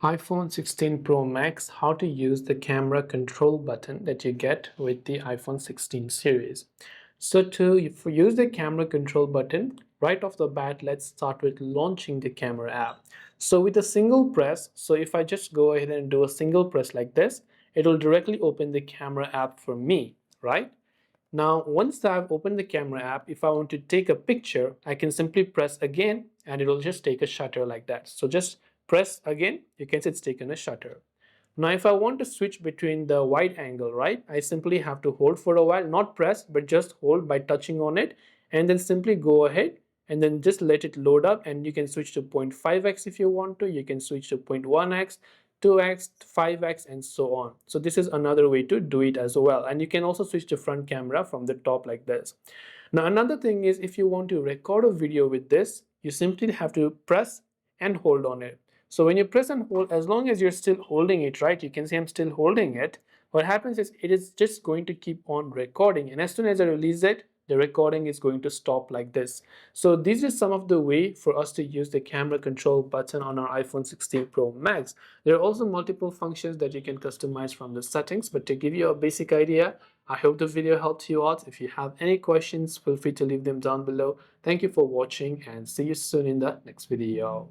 iPhone 16 Pro Max, how to use the camera control button that you get with the iPhone 16 series. So to use the camera control button, right off the bat, let's start with launching the camera app. So with a single press, so if I just go ahead and do a single press like this, it will directly open the camera app for me, right? Now, once I've opened the camera app, if I want to take a picture, I can simply press again and it will just take a shutter like that. So just press again, you can see it's taken a shutter. Now, if I want to switch between the wide angle, right, I simply have to hold for a while, not press, but just hold by touching on it and then simply go ahead and then just let it load up and you can switch to 0.5x if you want to, you can switch to 0.1x, 2x, 5x and so on. So this is another way to do it as well, and you can also switch to front camera from the top like this. Now another thing is, if you want to record a video with this, you simply have to press and hold on it. So when you press and hold, as long as you're still holding it, right, you can see I'm still holding it, what happens is it is just going to keep on recording, and as soon as I release it, the recording is going to stop like this. So this is some of the way for us to use the camera control button on our iPhone 16 Pro Max. There are also multiple functions that you can customize from the settings, but to give you a basic idea, I hope the video helped you out. If you have any questions, feel free to leave them down below. Thank you for watching and see you soon in the next video.